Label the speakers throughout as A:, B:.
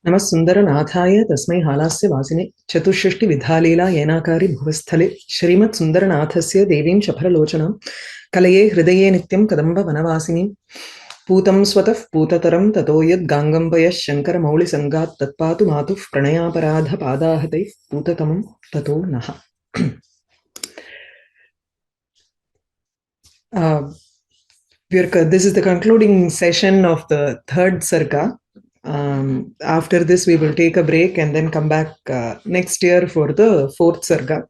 A: नमः सुन्दरनाथाय तस्मै हालास्य वासिने चतुष्षष्टि विधालीला येनाकारी भुवस्थले श्रीमत् सुन्दरनाथस्य देवीं शफरलोचनां कलये हृदये नित्यं कदम्ब वनवासिनीं पूतं स्वतः पूततरं ततो यद्गाङ्गं पयः शङ्करमौलिसङ्गात् तत्पातु मातुः प्रणयापराधपादाहतैः पूततमं ततो नः। This is the concluding session of the third Sarga. After this, we will take a break and then come back next year for the fourth Sarga.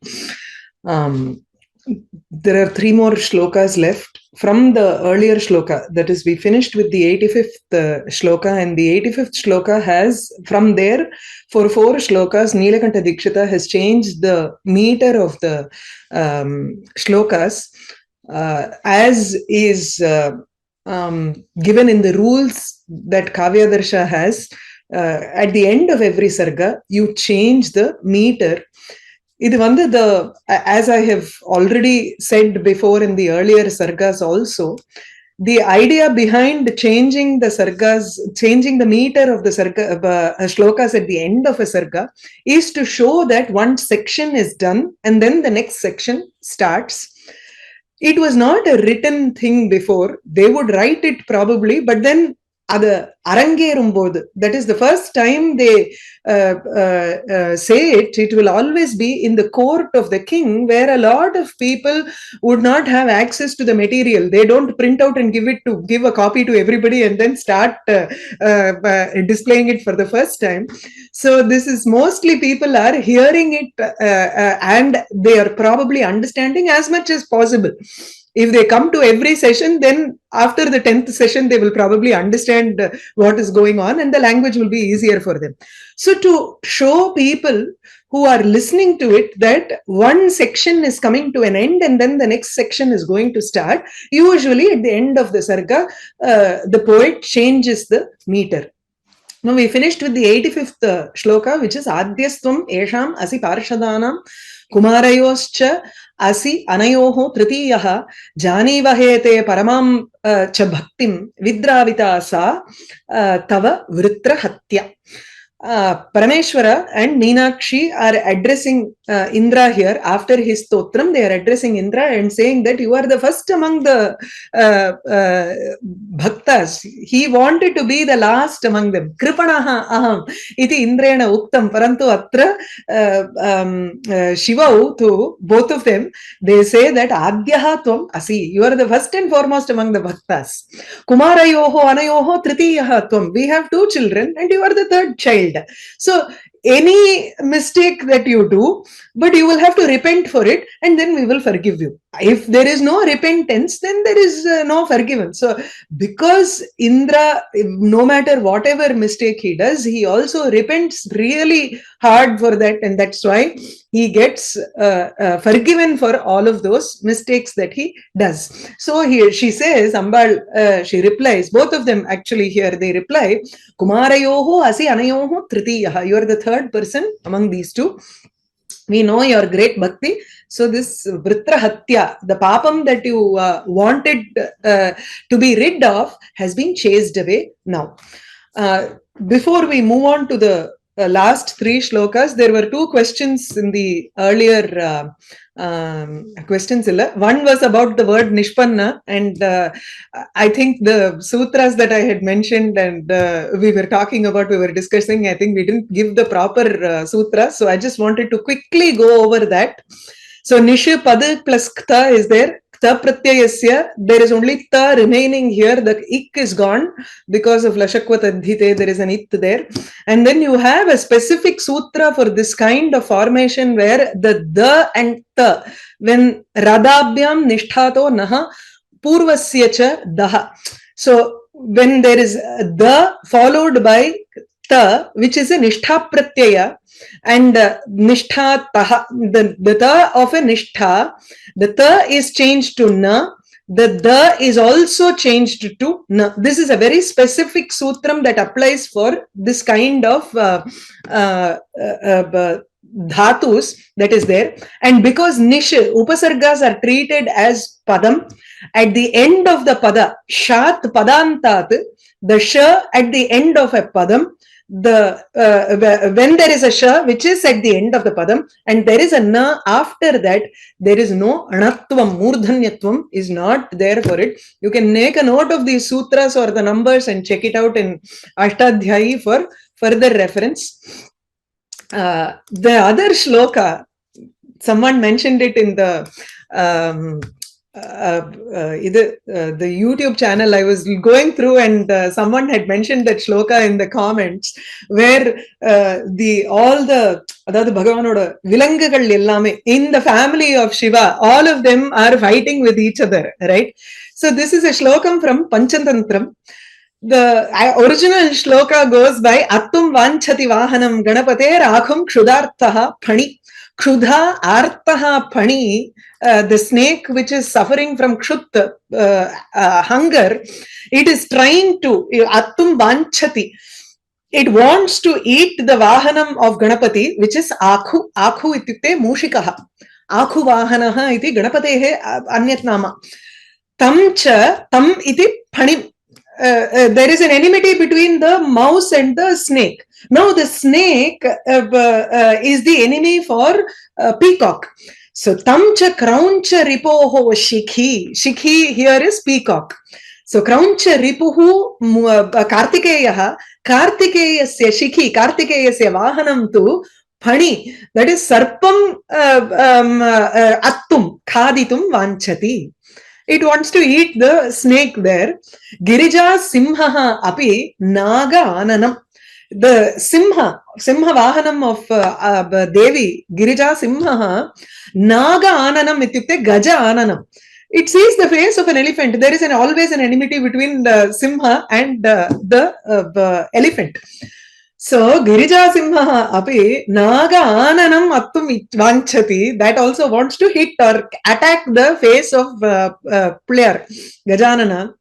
A: There are 3 more shlokas left from the earlier shloka. That is, we finished with the 85th shloka, and the 85th shloka has, from there, for 4 shlokas, Nilakanta Dikshita has changed the meter of the shlokas as is given in the rules that Kavya Darsha has. At the end of every sarga, you change the meter. As I have already said before in the earlier sargas also, the idea behind changing the sargas, changing the meter of the sarga, shlokas at the end of a sarga, is to show that one section is done and then the next section starts. It was not a written thing before. They would write it probably, but then that is the first time they say it. It will always be in the court of the king, where a lot of people would not have access to the material. They don't print out and give a copy to everybody and then start displaying it for the first time. So this is mostly people are hearing it and they are probably understanding as much as possible. If they come to every session, then after the 10th session, they will probably understand what is going on and the language will be easier for them. So to show people who are listening to it that one section is coming to an end and then the next section is going to start, usually at the end of the sarga, the poet changes the meter. Now we finished with the 85th shloka, which is Adyastvam Esham Asi Parshadanam Kumarayoscha Asi Anayoho Tritiyaha Janivahete Paramam Cha Bhaktim Vidravita Sa Tava Vritra Hatya. Parameshwara and Meenakshi are addressing Indra here. After his stotram, they are addressing Indra and saying that you are the first among the bhaktas. He wanted to be the last among them. Kripanaha aham iti Indrena uktam. Parantu atra Shiva to both of them, they say that Adyaha tvam asi. You are the first and foremost among the bhaktas. Kumarayoho anayoho tritiyaha tvam. We have 2 children and you are the 3rd child. So any mistake that you do, but you will have to repent for it and then we will forgive you. If there is no repentance, then there is no forgiveness. So because Indra, no matter whatever mistake he does, he also repents really hard for that, and that's why he gets forgiven for all of those mistakes that he does. So here she says, Ambal, she replies, both of them actually here, they reply, Kumarayoho asi anayoho tritiyaha. You are the 3rd person among these 2. We know your great bhakti. So this Vritra Hatya, the papam that you wanted to be rid of, has been chased away now. Before we move on to the last 3 shlokas, there were 2 questions in the earlier questions. One was about the word Nishpanna, and I think the sutras that I had mentioned and we were discussing, I think we didn't give the proper sutra, so I just wanted to quickly go over that. So Nish Pada plus Kta is there. Kta Pratyayasya, there is only Ta remaining here. The Ik is gone because of Lashakvat Adhite, there is an It there. And then you have a specific sutra for this kind of formation where the and Ta, when Radabhyam Nishthato Naha Purvasya Cha Daha. So when there is the followed by Ta, which is a Nishtha Pratyaya, and Nishtha Taha, the Ta of a Nishtha, the Ta is changed to Na, the is also changed to Na. This is a very specific sutram that applies for this kind of dhatus that is there. And because Nish, Upasargas are treated as Padam, at the end of the Pada, Shat Padantat, the Sh at the end of a Padam, when there is a sha which is at the end of the padam and there is a na after that, there is no anattvam, murdhanyatvam is not there for it. You can make a note of these sutras or the numbers and check it out in Ashtadhyayi for further reference. The other shloka, someone mentioned it in the the YouTube channel I was going through, and someone had mentioned that shloka in the comments, where all the அதாவது பகவானோட விலங்குகள் எல்லாமே in the family of Shiva, all of them are fighting with each other, right? So this is a shlokam from Panchatantram. The original shloka goes by Attum Vanchati Vahanam Ganapate Rakhum Kshudarthaha Phani. Ksudha Arthaha Phani, the snake which is suffering from kshut, hunger, it is trying to, Attum Vanchati, it wants to eat the Vahanam of Ganapati, which is Akhu. Akhu ityukte Mushikaha. Akhu Vahanaha iti Ganapatehe Anyat Nama. Tam cha, tam iti Phanim. There is an enmity between the mouse and the snake. Now the snake is the enemy for peacock. So tamcha krauncha ripoho shikhi. Shikhi here is peacock. So krauncha ripuhu kartikeyaha. Kartikeyasya shikhi. Kartikeyasya vahanam tu phani. That is sarpam attum khaditum vanchati. It wants to eat the snake there. Girija simhaha api naga ananam. The simha vahanam of Devi, Girija simhaha, naga ananam ityukte gaja ananam. It sees the face of an elephant. There is always an enmity between the simha and the elephant. So Girija Simha api naga ananam attum vanchati, that also wants to hit or attack the face of player Gajanana.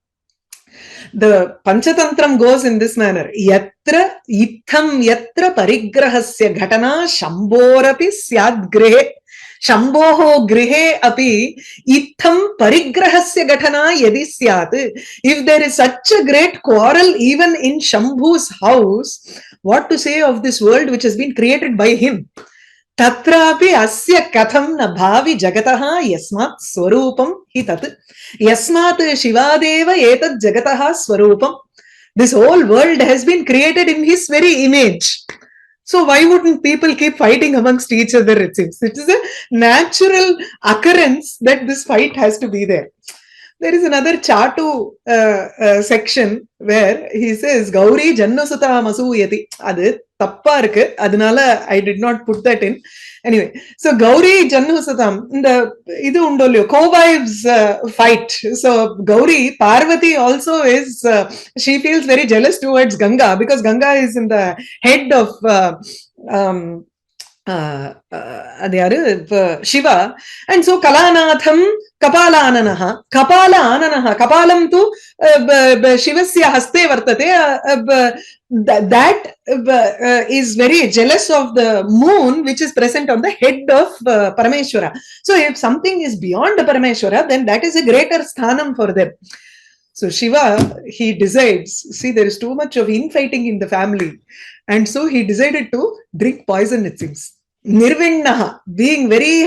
A: The Panchatantram goes in this manner. Yatra itham yatra parigrahasya ghatana shamborapi syad grihe. Shambhoho grihe api itham parigrahasya ghatana yadi syat. If there is such a great quarrel even in Shambhu's house, what to say of this world which has been created by him? Tatrapi asya katham na bhavi jagataha yasmat swarupam hi tat. Yasmat Shivadeva etad jagataha swarupam. This whole world has been created in his very image. So why wouldn't people keep fighting amongst each other, it seems? It is a natural occurrence that this fight has to be there. There is another Chatu section where he says, Gauri Jannasuta Masuyati. Adu tappa irukku. Adunala I did not put that in. Anyway, so Gauri Jannusatam, the idu undolyo, co-wives fight. So Gauri, Parvati also is, she feels very jealous towards Ganga because Ganga is in the head of Shiva, and so Kalanatham Kapalananaha, Kapalam tu Shivasya haste vartate. That is very jealous of the moon which is present on the head of Parameshwara. So if something is beyond Parameshwara, then that is a greater sthanam for them. So Shiva, he decides, see, there is too much of infighting in the family, and so he decided to drink poison, it seems. Nirvinnaha, being very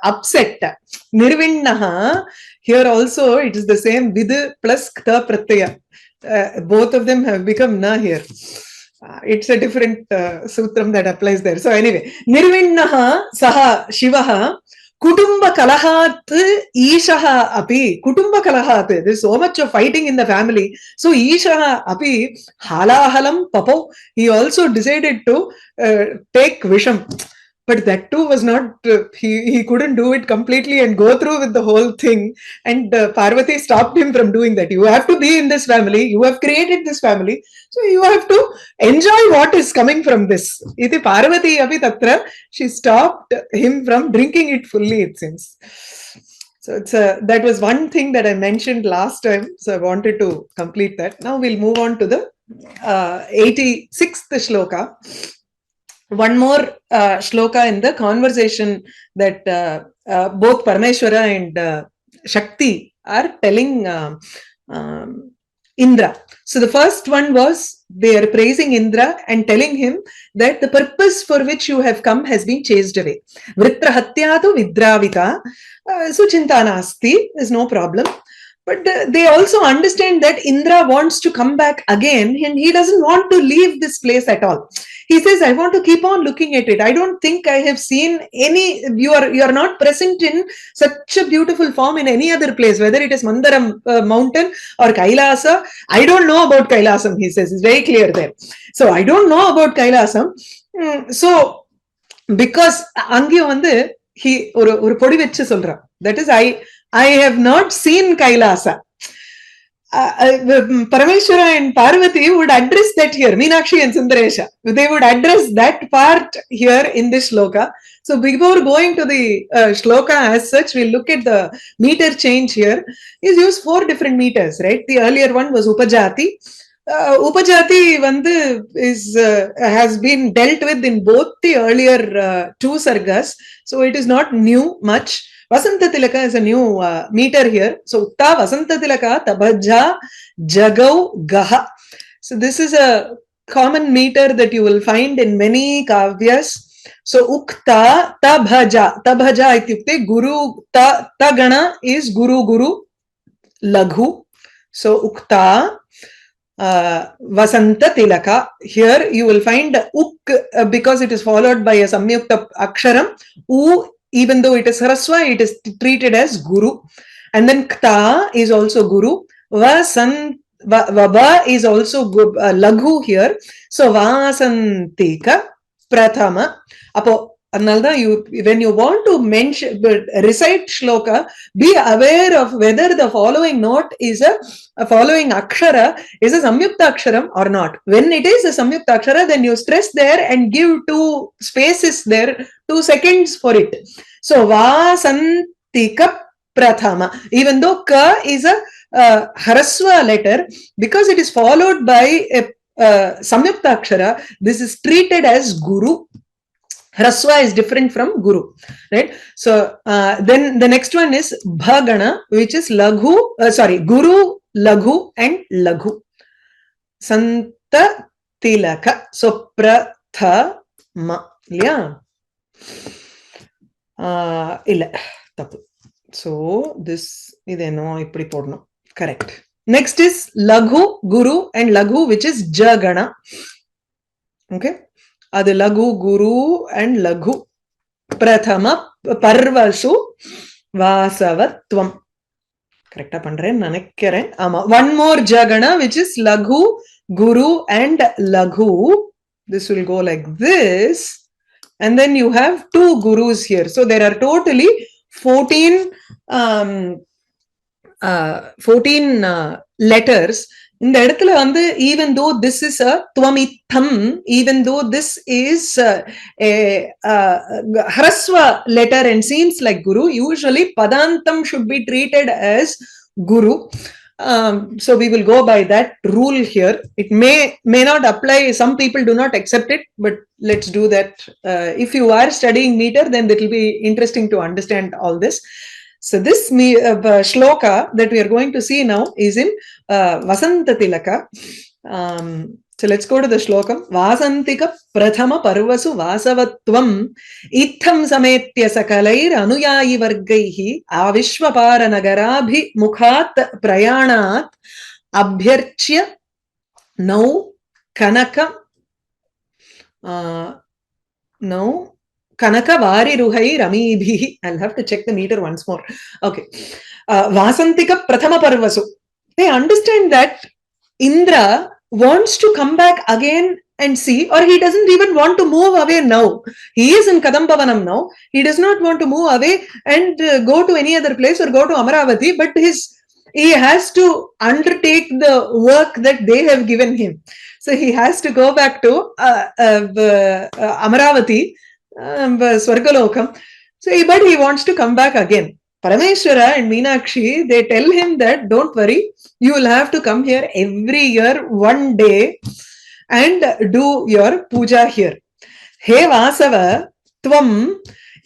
A: upset. Nirvinnaha, here also it is the same vid plus kta pratyaya. Both of them have become na here. It's a different sutram that applies there. So anyway, Nirvinnaha saha Shivaha Kutumba Kalahat Ishaha api. Kutumba Kalahat. There's so much of fighting in the family. So Ishaha api halahalam papo. He also decided to take Visham. But that too was not, he couldn't do it completely and go through with the whole thing. And Parvati stopped him from doing that. You have to be in this family. You have created this family. So you have to enjoy what is coming from this. Iti Parvati api tatra, she stopped him from drinking it fully, it seems. So it's that was one thing that I mentioned last time. So I wanted to complete that. Now we'll move on to the 86th shloka. One more shloka in the conversation that both Parameshwara and Shakti are telling Indra. So the first one was they are praising Indra and telling him that the purpose for which you have come has been chased away. Vritra hatyatu vidravita. So chinta nasti, there's no problem. But they also understand that Indra wants to come back again and he doesn't want to leave this place at all. He says, I want to keep on looking at it. I don't think I have seen any, you are not present in such a beautiful form in any other place, whether it is Mandaram mountain or Kailasa. I don't know about Kailasam, he says. It's very clear there. So I don't know about Kailasam. So because அங்கே வந்து he ஒரு பொடி வச்சு சொல்றான். That is, I have not seen Kailasa. Parameshwara and Parvati would address that here. Meenakshi and Sundaresha, they would address that part here in this shloka. So before going to the shloka as such, we'll look at the meter change here. He's used 4 different meters, right? The earlier one was Upajati. Upajati has been dealt with in both the earlier 2 sargas. So it is not new much. Vasanta Tilaka is a new meter here. So Ukta Vasanta Tilaka Tabhaja Jagau Gaha. So this is a common meter that you will find in many kavyas. So Ukta Tabhaja. Tabhaja ityukte Guru Tagana is Guru Laghu. So Ukta Vasanta Tilaka. Here you will find Uk because it is followed by a Samyukta Aksharam. U, even though it is Hraswa, it is treated as Guru. And then Kta is also Guru. Vaba is also Laghu here. So Vasantika Prathama. Apo when you want to mention, recite shloka, be aware of whether the following note is a following akshara is a samyukta aksharam or not. When it is a samyukta akshara, then you stress there and give 2 spaces there, 2 seconds for it. So vasantika prathama, even though ka is a haraswa letter, because it is followed by a samyukta akshara, this is treated as Guru. Hraswa is different from Guru, right? So then the next one is Bhagana, which is Laghu, Guru, Laghu and Laghu. Santa Tilaka. So Prathama. Yeah. Illa. Tapu. So this is no ipdi podno. Correct. Next is Laghu, Guru and Laghu, which is Jagana. Okay. Adu Laghu, Guru and Laghu. Prathama Parvasu Vasavatvam. Correct pandren nanikkaren. One more Jagana, which is Laghu, Guru and Laghu. This will go like this. And then you have 2 Gurus here. So there are totally 14 letters. In the இடத்துல வந்து even though this is a tvamitham, even though this is a hraswa letter and seems like Guru, usually padantam should be treated as Guru. So we will go by that rule here. It may not apply. Some people do not accept it, but let's do that. If you are studying meter, then it will be interesting to understand all this. So this shloka that we are going to see now is in Vasanta Tilaka. So let's go to the shlokam. Vasantika prathama parvasu vasavatvam itham sametya sakalair anuyayi vargaihi avishvapara nagarabhi mukhat prayanat abhyarchya nau kanaka Kanaka Vari Ruhai Ramibhi. I'll have to check the meter once more. Okay. Vasantika Prathama Parvasu. They understand that Indra wants to come back again and see, or he doesn't even want to move away now. He is in Kadambavanam now. He does not want to move away and go to any other place or go to Amaravati, but he has to undertake the work that they have given him. So he has to go back to Amaravati, Swargalokam. So, but he wants to come back again. Parameshwara and Meenakshi, they tell him that don't worry, you will have to come here every year 1 day and do your puja here. He Vasava Tvam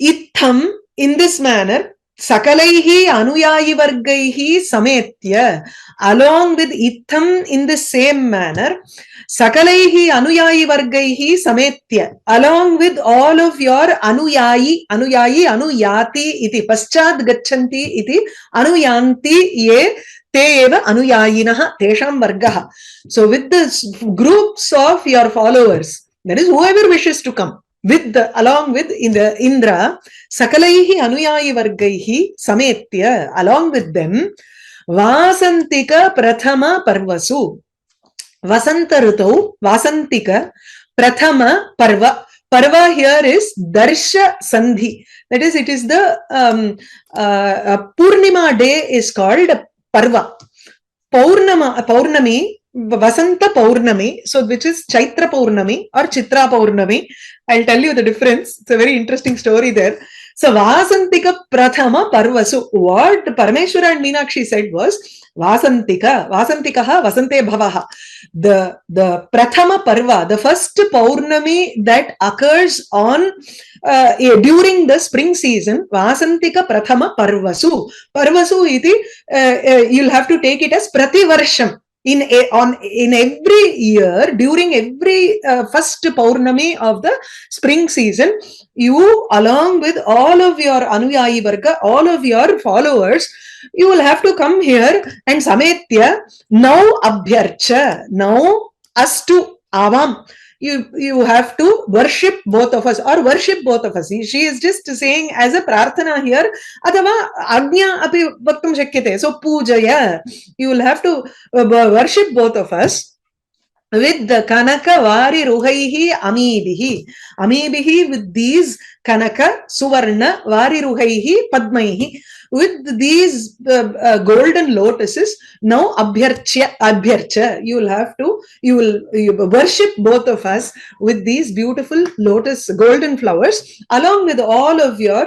A: Itham, in this manner, Sakalaihi anuyayi vargaihi sametya, along with itham in the same manner. Sakalaihi anuyayi vargaihi sametya, along with all of your anuyayi anuyati iti paschad gachanti iti anuyanti ye te eva anuyayinaha tesham vargaha. So with the groups of your followers, that is whoever wishes to come with along with in the Indra, sakalaihi anuyayi vargaihi sametya, along with them, vasantika prathama parvasu. Vasanta Rutau, Vasantika, Prathama Parva. Parva here is Darsha Sandhi. That is, it is the Purnima day is called Parva. Paurnami, Vasanta Paurnami, so which is Chaitra Paurnami or Chitra Paurnami. I'll tell you the difference. It's a very interesting story there. So Vasantika Prathama Parvasu. What Parameshwara and Meenakshi said was Vasantika, Vasantikaha, Vasante Bhavaha. The Prathama Parva, the first Paurnami that occurs on during the spring season, Vasantika Prathama Parvasu. Parvasu iti, you'll have to take it as Prativarsham. In every year, during every first Paurnami of the spring season, you, along with all of your Anuyayi Varga, all of your followers, you will have to come here and Sametya, now Abhyarcha, now us to Avam. You have to worship both of us or worship both of us. She is just saying as a prarthana here, Adava Agnya api vaktum shakyate. So pujaya, you will have to worship both of us with the Kanaka Vari Ruhaihi Amibihi. Amibihi with these Kanaka Suvarna Vari Ruhaihi Padmaihi. With these golden lotuses, now Abhyarcha, you will have to, you worship both of us with these beautiful lotus golden flowers, along with all of your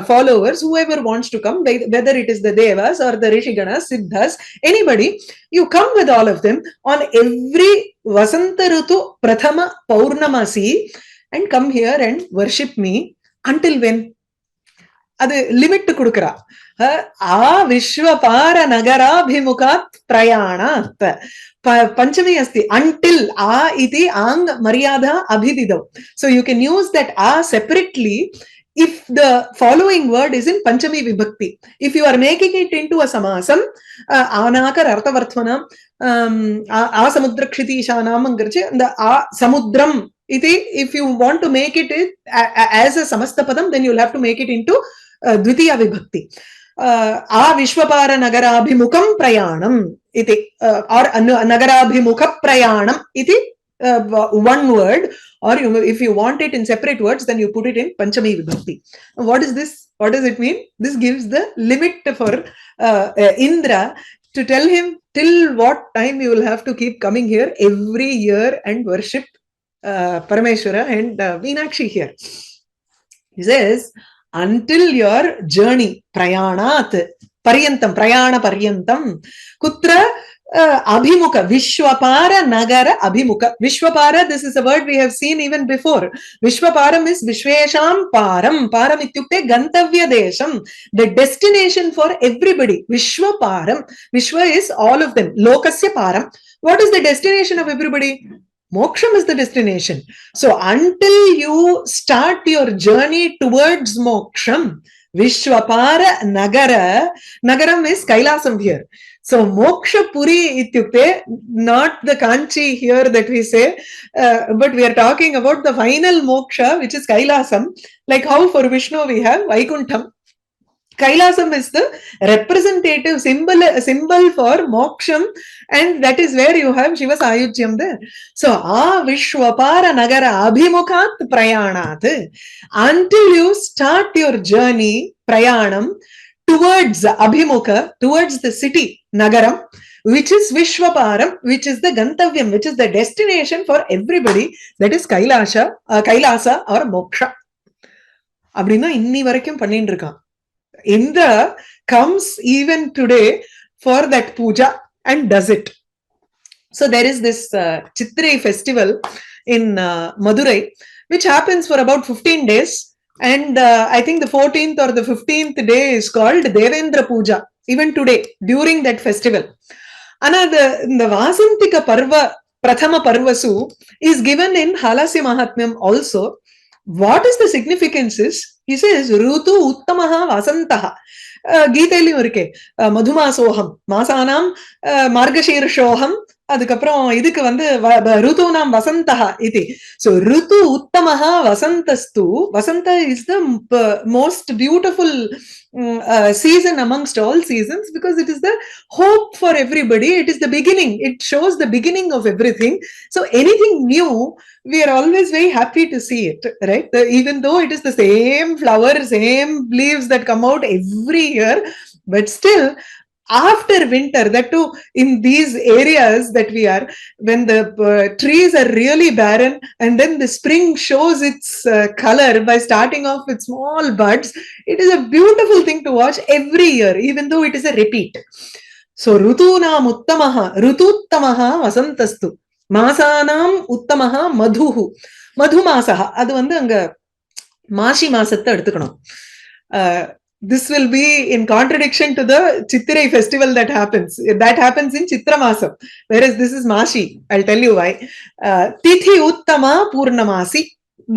A: followers, whoever wants to come, whether it is the Devas or the Rishiganas, Siddhas, anybody, you come with all of them on every Vasanta Rutu Prathama Paurnamasi and come here and worship me. Until when? அது limit கொடுக்கறா. ஆ விஸ்வபார நகராபிமுகாத் பிரயாணாத் பஞ்சமி அஸ்தி. Until ah iti ang maryada abhididau. So you can use that ah separately if the following word is in Panchami Vibhakti. If you are making it into a samasam, Anakar Arthavarthmanam, Asamudrakshitishānam angarche, the Samudram iti, if you want to make it as a Samastapadam, then you'll have to make it into Dvitiya Vibhakti. A Vishwapara Nagarabhimukam Prayanam iti, or Nagarabhimukha Prayanam iti, one word, or if you want it in separate words, then you put it in Panchami Vibhakti. What is this? What does it mean? This gives the limit for Indra to tell him till what time you will have to keep coming here every year and worship Parameshwara and Meenakshi here. He says, until your journey, prayanat, paryantam, prayana paryantam, kutra abhimukha, Vishwapara Nagara Abhimukha. Vishwapara, this is a word we have seen even before. Vishwaparam is Vishvesham Param. Param ityukte Gantavya Desham, the destination for everybody. Vishwaparam. Vishwa is all of them. Lokasya Param. What is the destination of everybody? Moksham is the destination. So until you start your journey towards Moksham, Vishwapara Nagara, Nagaram is Kailasam here. So Moksha Puri ityukte, not the Kanchi here that we say, but we are talking about the final Moksha, which is Kailasam. Like how for Vishnu we have Vaikuntham. Kailasam is the representative symbol for moksham, and that is where you have Shiva Sayujyam there. So, Vishwapara Nagara Abhimukhat Prayanat. Until you start your journey, Prayanam, towards Abhimukha, towards the city, Nagaram, which is Vishwaparam, which is the Gantavyam, which is the destination for everybody, that is Kailasa or Moksha. Abdina inni varakum pannindu irukan. Indra comes even today for that puja and does it. So there is this Chitrai festival in Madurai, which happens for about 15 days. And I think the 14th or the 15th day is called Devendra Puja, even today, during that festival. Another, the Vasantika Parva, Prathama Parvasu, is given in Halasya Mahatmyam also. What is the significance is, he says, Rutu Uttamaha Vasantaha. கீதையிலையும் இருக்கே மதுமாசோகம் மாசானாம் மார்கசீர்ஷோகம் அதுக்கப்புறம் இதுக்கு வந்து ருதுனாம் வசந்தஹ இது. So ருது உத்தமஹ வசந்தஸ்து. Vasantha is the most beautiful season amongst all seasons because it is the hope for everybody. It is the beginning. It shows the beginning of everything. So anything new, we are always very happy to see it, right? Even though it is the same flower, same leaves that come out every year, but still after winter, that too in these areas that we are, when the trees are really barren and then the spring shows its color by starting off with small buds, it is a beautiful thing to watch every year, even though it is a repeat. So rutunam uttamaha rututtamaha vasantastu மாசானாம் உத்தமஹா மதுஹு. மது மாசஹா அது வந்து அங்க மாசி மாசத்தை எடுத்துக்கணும். This will be in contradiction to the Chittirai festival that happens. That happens in Chitra Masam, whereas this is Mashi. I'll tell you why. Tithi Uttama Purnamasi.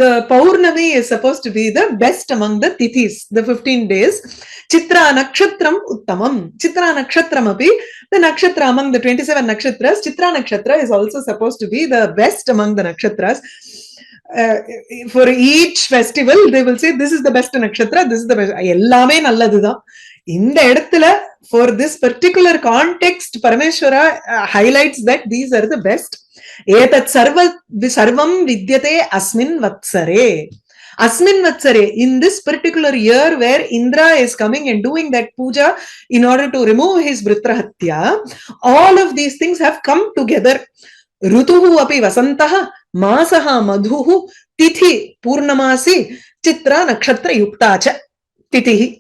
A: The Paurnami is supposed to be the best among the Tithis, the 15 days. Chitra Nakshatram Uttamam. Chitra Nakshatram api, the nakshatra among the 27 nakshatras, Chitra Nakshatra is also supposed to be the best among the nakshatras. For each festival, they will say, this is the best nakshatra, this is the best. Ellame nalladudha. In the edathila, for this particular context, Parameshwara highlights that these are the best. Etat sarvam vidyate asmin vatsare. Asmin vatsare, in this particular year where Indra is coming and doing that puja in order to remove his vritrahatya, all of these things have come together. Rutuhu api vasantaha, masaha madhuhu, tithi purnamasi, chitra nakshatra yuktacha, titihi.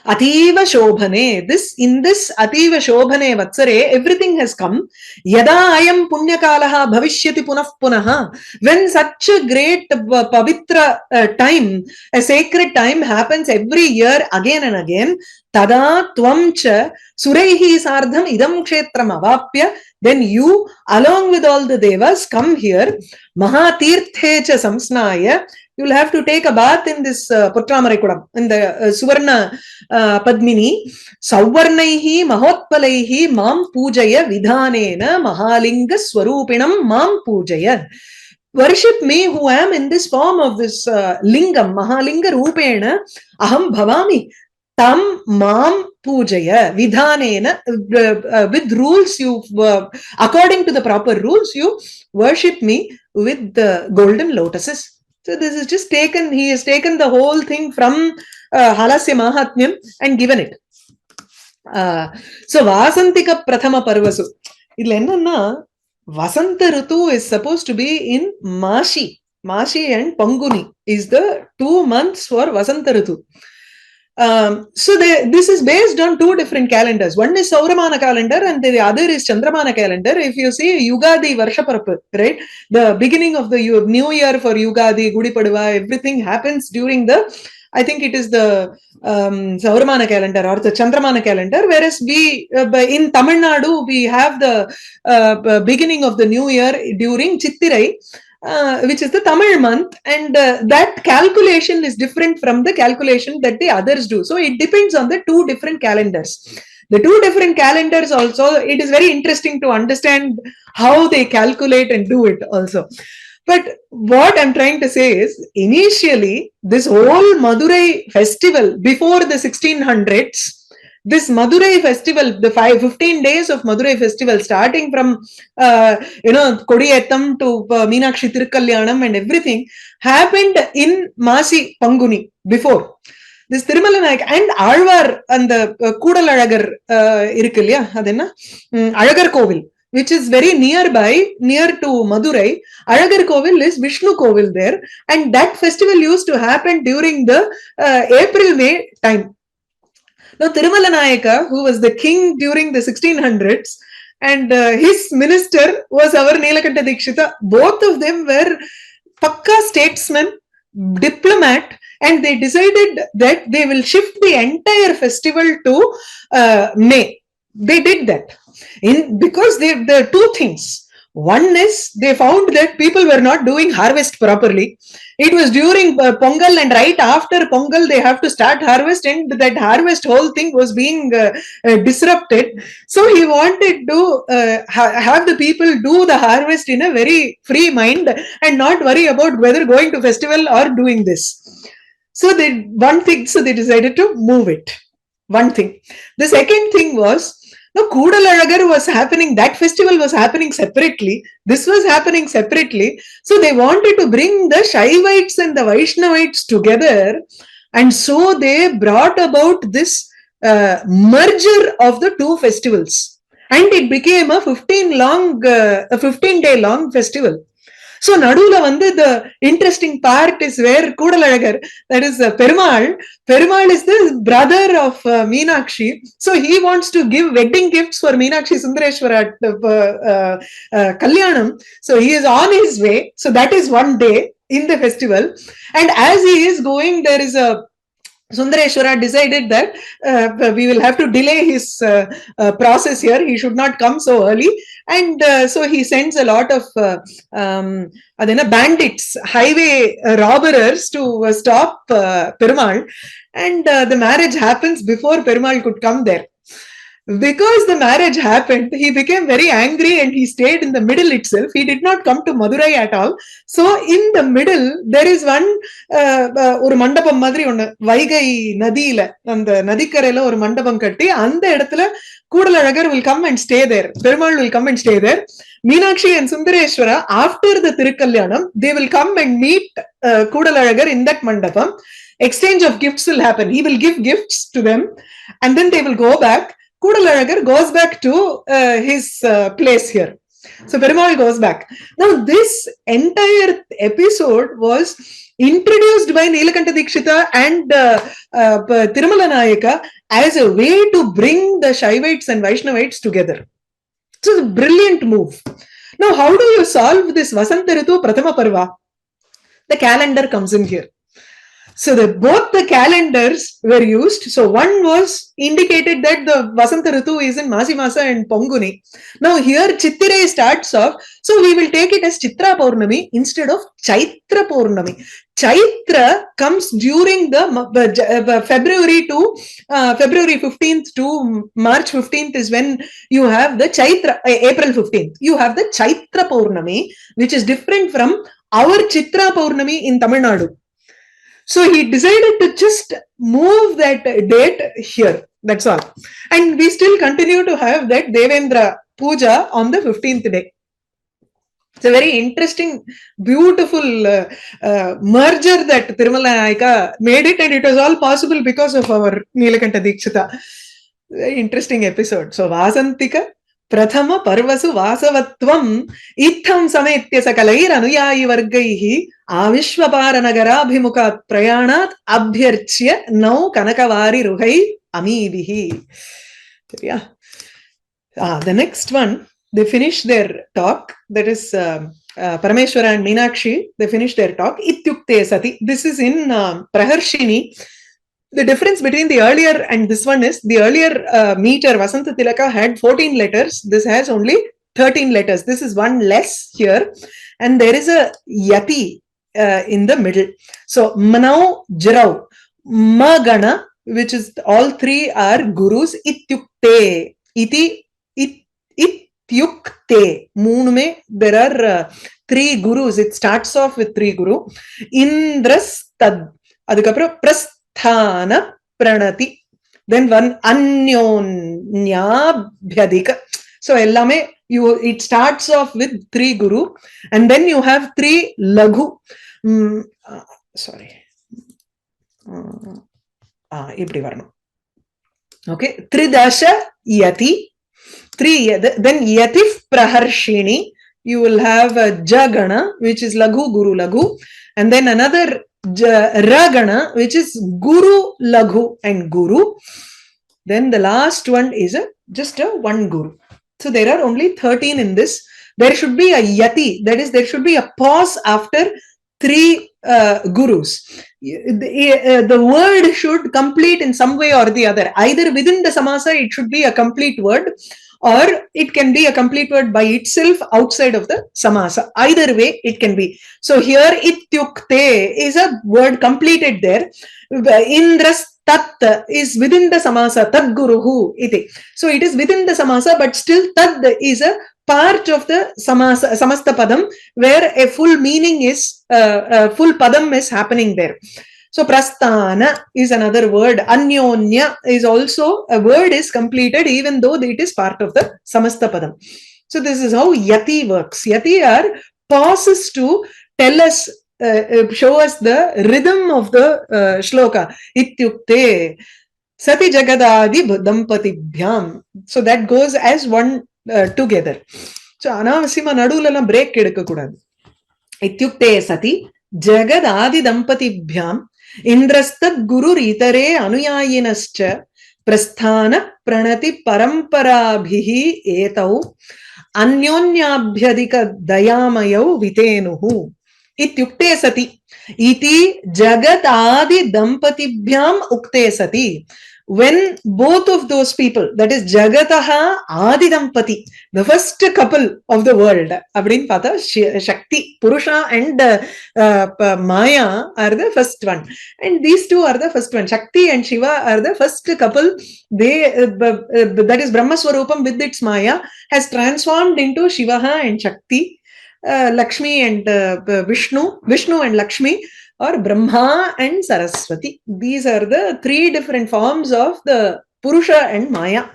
A: Ativa Shobhane. In this Ativa Shobhane Vatsare, everything has come. Yada ayam punyakalaha bhavishyati punah punaha. When such a great pavitra time, a sacred time happens every year again and again, tada tvamcha suraihi sardham idam kshetram avapya. Then you, along with all the devas, come here. Mahatirthecha samsnaya. You will have to take a bath in this Putramarekudam, in the Suvarna Padmini. Sauvarnaihi mahotpalaihi mam pujaya vidhanena mahalinga swarupinam mam pujaya. Worship me who am in this form of this lingam, mahalinga rupena aham bhavami. Tam mam pujaya vidhanena. With rules, you according to the proper rules, you worship me with the golden lotuses. So this is just taken, he has taken the whole thing from Halasya Mahatmyam and given it. So Vasantika Prathama Parvasu. Idla enna Vasanta Ritu is supposed to be in Mashi. Mashi and Panguni is the 2 months for Vasanta Ritu. So this is based on 2 different calendars. One is Sauramana calendar and the other is Chandramana calendar. If you see Yugadi Varshaparapa, right? The beginning of the new year for Yugadi, Gudi Padava, everything happens during the, I think it is the Sauramana calendar or the Chandramana calendar, whereas we, in Tamil Nadu, we have the beginning of the new year during Chittirai. Which is the Tamil month, and that calculation is different from the calculation that the others do. So it depends on the 2 different calendars. The 2 different calendars also, it is very interesting to understand how they calculate and do it also. But what I'm trying to say is, initially, this whole Madurai festival before the 1600s, this Madurai festival, the 15 days of Madurai festival, starting from, Kodiyattam to Meenakshi Tirukkalyanam and everything, happened in Masi Panguni before. This Thirumalanayak and Alvar and the Kudalalagar irukilya, adenna Alagar Kovil, which is very nearby, near to Madurai. Alagar Kovil is Vishnu Kovil there, and that festival used to happen during the April-May time. Now, Thirumalanayaka, who was the king during the 1600s, and his minister was our Nilakanta Dikshita. Both of them were Pakka statesmen, diplomat, and they decided that they will shift the entire festival to May. They did that because there are two things. One is they found that people were not doing harvest properly. It was during Pongal, and right after Pongal they have to start harvest, and that harvest whole thing was being disrupted. So he wanted to have the people do the harvest in a very free mind and not worry about whether going to festival or doing this. So they decided to move it. One thing. The second thing was, no, Kudalalagar was happening, that festival was happening separately. This was happening separately. So they wanted to bring the Shaivites and the Vaishnavites together. And so they brought about this merger of the two festivals. And it became a 15-day long festival. So Nadula Vande, the interesting part is where Kudalalagar, that is Perumal. Perumal is the brother of Meenakshi. So he wants to give wedding gifts for Meenakshi Sundareshwara at Kalyanam. So he is on his way. So that is one day in the festival. And as he is going, there is a Sundareshwara decided that we will have to delay his process here. He should not come so early. And so he sends a lot of bandits, highway robbers to stop Perumal. And the marriage happens before Perumal could come there. Because the marriage happened, he became very angry and he stayed in the middle itself. He did not come to Madurai at all. So in the middle, there is one ஒரு மண்டபம் மாதிரி ஒண்ணு வைகை நதியில அந்த நதிக்கரையில ஒரு மண்டபம் கட்டி அந்த இடத்துல Kudalalagar will come and stay there. Perumal will come and stay there. Meenakshi and Sundareshwara, after the Tirukalyanam, they will come and meet Kudalalagar in that mandapam. Exchange of gifts will happen. He will give gifts to them and then they will go back. Kudalalagar goes back to his place here. So Perumal goes back. Now this entire episode was introduced by Nilakanta Dikshita and Tirumala Nayaka as a way to bring the Shaivites and Vaishnavites together. So it's a brilliant move. Now how do you solve this Vasanta Ritu Prathama Parva? The calendar comes in here. So both the calendars were used. So one was indicated that the Vasanta Ritu is in Masi Masa and Ponguni. Now here Chittirai starts off. So we will take it as Chitra Purnami instead of Chaitra Purnami. Chaitra comes during the February 15th to March 15th is when you have the Chaitra, April 15th. You have the Chaitra Purnami, which is different from our Chitra Purnami in Tamil Nadu. So he decided to just move that date here. That's all. And we still continue to have that Devendra Puja on the 15th day. It's a very interesting, beautiful merger that Tirumala Nayaka made it, and it was all possible because of our Nilakanta Dikshita. Very interesting episode. So Vasantika Prathama Parvasu Vasavatvam Itham Sametya Sakalair Anuyayi Vargaihi Avishwapara Bhimuka Prayanat Abhyarchya Nau Kanakavari Ruhai Amibihi. Yeah. The next one, they finish their talk. That is Parameshwara and Meenakshi. They finish their talk. Ityukte Sati. This is in Praharshini. The difference between the earlier and this one is the earlier meter Vasanta Tilaka had 14 letters. This has only 13 letters. This is one less here. And there is a yati in the middle. So Manau Jirau, Magana, which is all three are gurus. Ityukte, iti, ityukte. Moonume, there are three gurus. It starts off with three guru. Indras tad. Adukapra prasthana pranati. Then one anyonya bhyadika. So ellame, it starts off with three guru. And then you have three laghu. Okay, Tridasha Yati. Then Yatif Praharshini. You will have a Jagana, which is Laghu, Guru, Laghu. And then another Ragana, which is Guru, Laghu, and Guru. Then the last one is just a one Guru. So there are only 13 in this. There should be a Yati. That is, there should be a pause after three gurus. The word should complete in some way or the other. Either within the samasa, it should be a complete word, or it can be a complete word by itself outside of the samasa. Either way, it can be. So here, ityukte is a word completed there. Indras tat is within the samasa, tad guruhu iti. So it is within the samasa, but still tad is a part of the samasa, samasta padam, where a full meaning is, full padam is happening there. So prasthana is another word. Anyonya is also a word is completed even though it is part of the samasta padam. So this is how yati works. Yati are pauses to tell us, show us the rhythm of the shloka. Ityukte sati jagadadi dampatibhyam. So that goes as one together. So anavasima nadulala break edukka kudadu. Ityukte sati jagad dampatibhyam indrastad guru ritare anuyayinascha prasthana pranati paramparabhihi etau anyonyabhyadika dayamayau vitenuhu. Ityukte sati iti jagat adi dampatibhyam ukte sati. When both of those people, that is Jagataha Adi Dampati, the first couple of the world, Abdin Pata, Shakti, Purusha and Maya are the first one. And these two are the first one. Shakti and Shiva are the first couple. They, that is Brahma Swarupam with its Maya, has transformed into Shivaha and Shakti, Lakshmi and Vishnu and Lakshmi, or Brahma and Saraswati. These are the three different forms of the Purusha and Maya.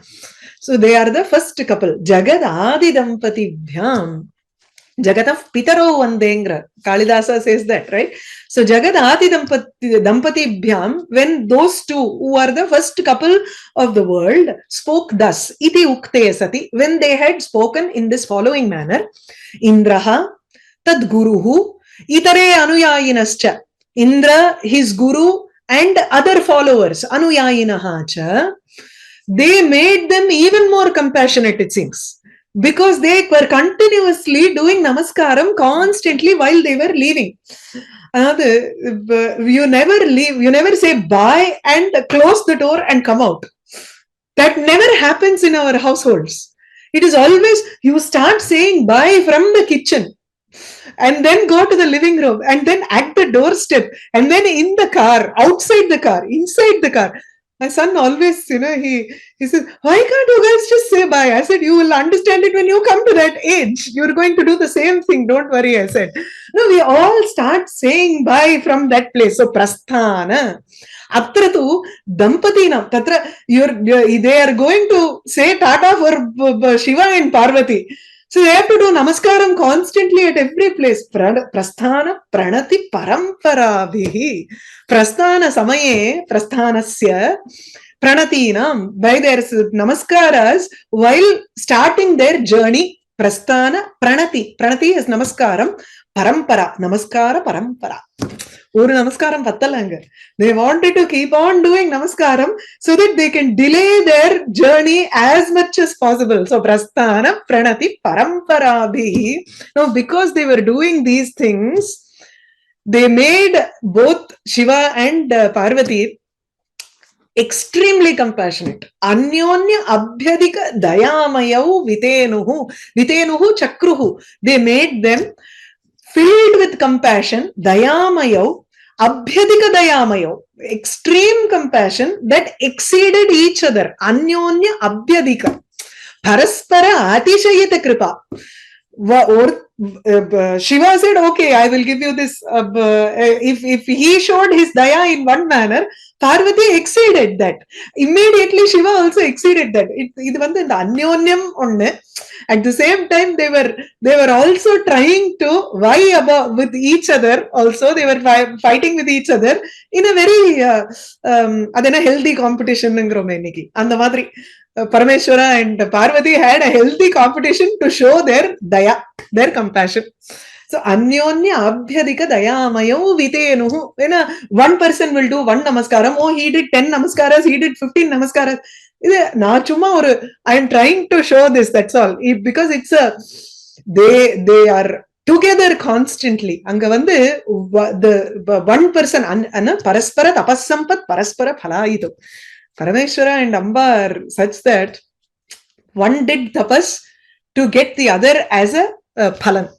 A: So they are the first couple. Jagad Adi Dampatibhyam. Jagataf Pitaro Vandengra. Kalidasa says that, right? So Jagad Adi Dampatibhyam, when those two who are the first couple of the world spoke thus, iti ukte sati, when they had spoken in this following manner, Indraha tad guruhu itare anuyayinascha. Indra, his guru, and other followers, Anuyayinaha cha, they made them even more compassionate, it seems, because they were continuously doing namaskaram constantly while they were leaving. You never leave, you never say bye and close the door and come out. That never happens in our households. It is always, you start saying bye from the kitchen, and then go to the living room, and then at the doorstep, and then in the car, outside the car, inside the car. My son always, he says, why can't you guys just say bye? I said, you will understand it when you come to that age. You're going to do the same thing. Don't worry, I said. No, we all start saying bye from that place. So, prasthana. Atra tu dampatinam. Tatra, they are going to say tata for Shiva and Parvati. So they have to do namaskaram constantly at every place. Prasthana pranati paramparabihi. Prasthana samaye prasthanasya pranatinam. By their namaskaras while starting their journey. Prasthana pranati. Pranati is namaskaram. Parampara. Namaskara parampara. Oru namaskaram pattalanga. They wanted to keep on doing namaskaram so that they can delay their journey as much as possible. So prasthana pranati paramparabihi. Now because they were doing these things, they made both Shiva and Parvati extremely compassionate. Anyonya abhyadika dayamayau vitenuhu. Vitenuhu chakruhu. They made them filled with compassion. Dayamayau. Abhyadika dayamayo, extreme compassion that exceeded each other. Anyonya abhyadika. Paraspara atishayita kripa. Shiva said, okay, I will give you this. If he showed his daya in one manner, Parvati exceeded that. Immediately Shiva also exceeded that. It was the anyonyam onne. At the same time, they were also trying to vie about with each other. Also, they were fighting with each other in a very healthy competition. And the Madri Parameshwara and Parvati had a healthy competition to show their daya, their compassion. So, anyonya abhyadika dayamayo vitenuhu. When one person will do one namaskaram, oh, he did 10 namaskaras, he did 15 namaskaras. I am trying to show this, that's all. Because it's they are together constantly. Anga vandu the one person paraspara tapassampat paraspara phalayito. Parameshwara and Amba are such that one did tapas to get the other as a phalan.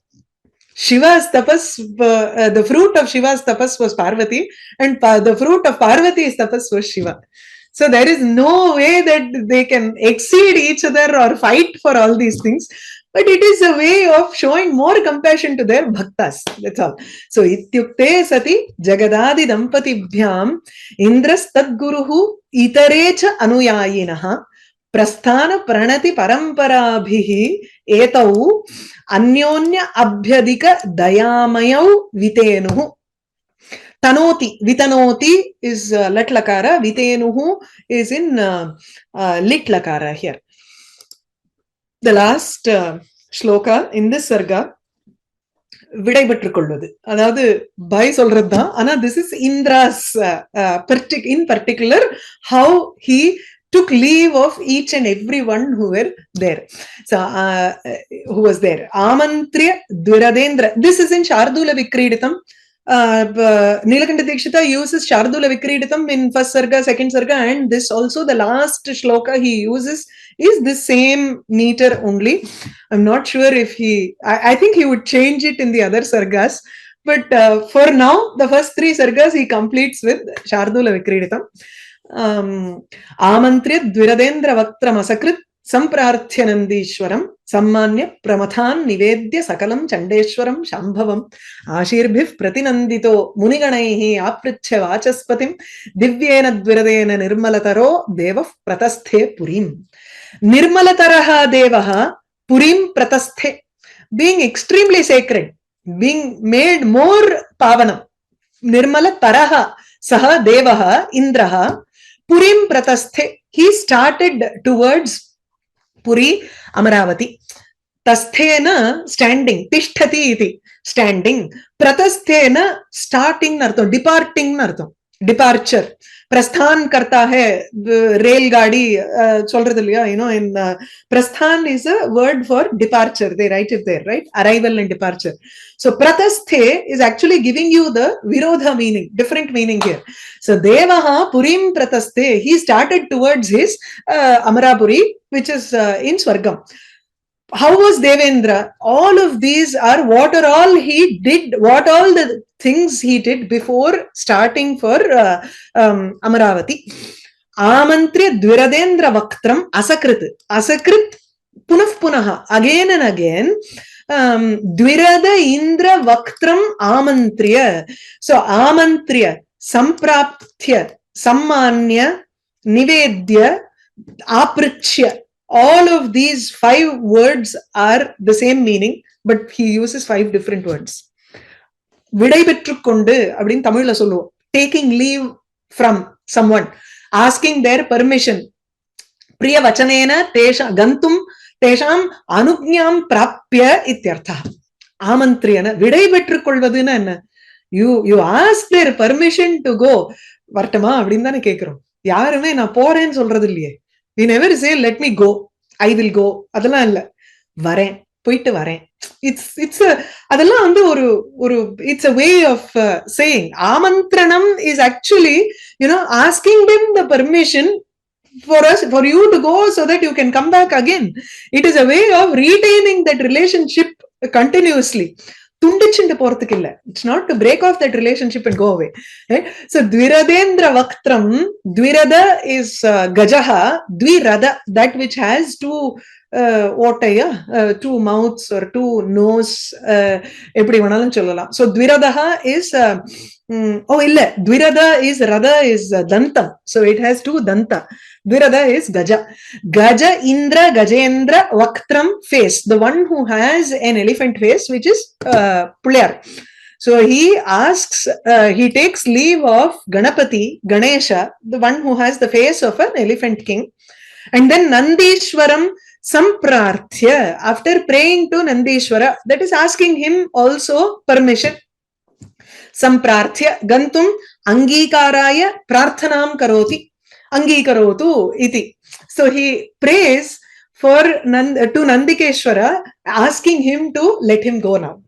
A: Shiva's tapas, the fruit of Shiva's tapas was Parvati, and the fruit of Parvati's tapas was Shiva. So there is no way that they can exceed each other or fight for all these things. But it is a way of showing more compassion to their bhaktas. That's all. So, ityukte sati jagadadi dampatibhyam indras tadguruhu itarecha anuyayinaha prasthana pranati paramparabhihi etau अन्योन्य अभ्यधिक दयामयौ वितेनुः. Tanoti, vitanoti is lat lakara, vitenuhu is in lit lakara here. The last shloka in this sarga, vidai பெற்றுக்கொள்வது, அதாவது by சொல்றது தான். ஆனா this is Indra's in particular how he took leave of each and everyone who were there. So, who was there? Amantriya Dviradendra. This is in Shardula Vikriditam. Nilakanta Dikshita uses Shardula Vikriditam in first sarga, second sarga, and this also the last shloka he uses is the same meter only. I'm not sure if I think he would change it in the other sargas, but for now, the first three sargas he completes with Shardula Vikriditam. आमन्त्र्य द्विरदेन्द्र वक्त्रम असकृत संप्रार्थ्य नंदीश्वरम सम्मान्य प्रमथान् निवेद्य सकलं चंडेश्वरम शांभवम आशीर्भिः प्रतिनंदितो मुनिगणैः आपृच्छ वाचस्पतिं दिव्येन द्विरदेन निर्मलतरो देवः प्रतस्थे पुरीम्. निर्मलतरः देवः पुरीं प्रतस्थे, being extremely sacred, being made more pavanam. निर्मलतरः सः देवः इंद्रः पुरीं प्रतस्थे, he started towards Puri Amaravati. Tasthena standing, tishtati iti standing, pratasthena starting nartham, departing nartham, departure. Prasthan karta hai railgadi solradhu illaya, you know, in prasthan is a word for departure, they write it there, right? Arrival and departure. So pratasthe is actually giving you the virodha meaning, different meaning here. So devaha purim pratasthe, he started towards his Amarapuri, which is in Swargam. How was Devendra? All of these are what are all he did, what all the things he did before starting for Amaravati. Amantriya Dviradendra Vaktram Asakrit. Asakrit punaf punaha, again and again. Dvirada Indra Vaktram Amantriya. So Amantriya, Samprapthya, Sammanya, Nivedya, Aprachya. All of these 5 words are the same meaning, but he uses 5 different words. Vidai petrukondu appdin Tamil la solluvom, taking leave from someone, asking their permission. Priya vachanena tesha gantum tesham anugnyam prapya ityartha. Amantriyana vidai petrukolvaduna enna, you ask their permission to go. Vartama appdin dhaan kekrom, yarume na poren solradhu illiye. We never say let me go, I will go. அதெல்லாம் இல்ல, வரேன், போயிட்டு வரேன். It's a அதெல்லாம் வந்து ஒரு it's a way of saying. ஆமந்திரணம் is actually, you know, asking them the permission for you to go so that you can come back again. It is a way of retaining that relationship continuously. துண்டிச்சுண்டு போறதுக்கு இல்ல. It's not to break off that relationship and go away, right? So Dviradendra Vaktram, Dvirada is Gajaha, Dvirada, that which has 2 2 mouths or 2 nose, எப்படி வேணாலும் சொல்லலாம். So Dviradaha is illa, Dvirada is Radha is Dantam, so it has 2 Danta. Dvirada is Gaja. Gaja Indra Gajendra Vaktram face, the one who has an elephant face, which is Pulyar. So he asks, he takes leave of Ganapati, Ganesha, the one who has the face of an elephant king. And then Nandishwaram Samprarthya, after praying to Nandishwara, that is asking him also permission. Samprarthya Gantum Angikaraya Prarthanam Karoti. Angikarotu iti. So he prays for to Nandikeshwara, asking him to let him go now.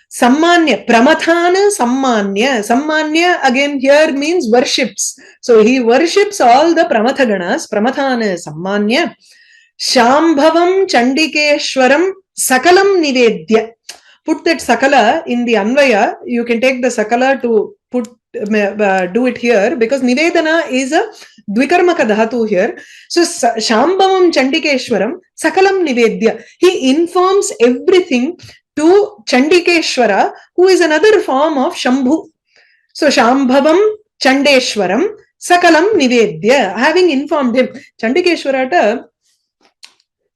A: Sammanya, Pramathana Sammanya. Sammanya again here means worships. So he worships all the Pramathaganas. Pramathana Sammanya. Shambhavam Chandikeshwaram Sakalam Nivedya. Put that Sakala in the Anvaya. You can take the Sakala to put do it here because Nivedana is a Dvikarmaka dhatu here. So Shambhavam Chandikeshwaram Sakalam Nivedya. He informs everything to Chandikeshwara, who is another form of Shambhu. So Shambhavam Chandeshwaram Sakalam Nivedya. Having informed him, Chandikeshwara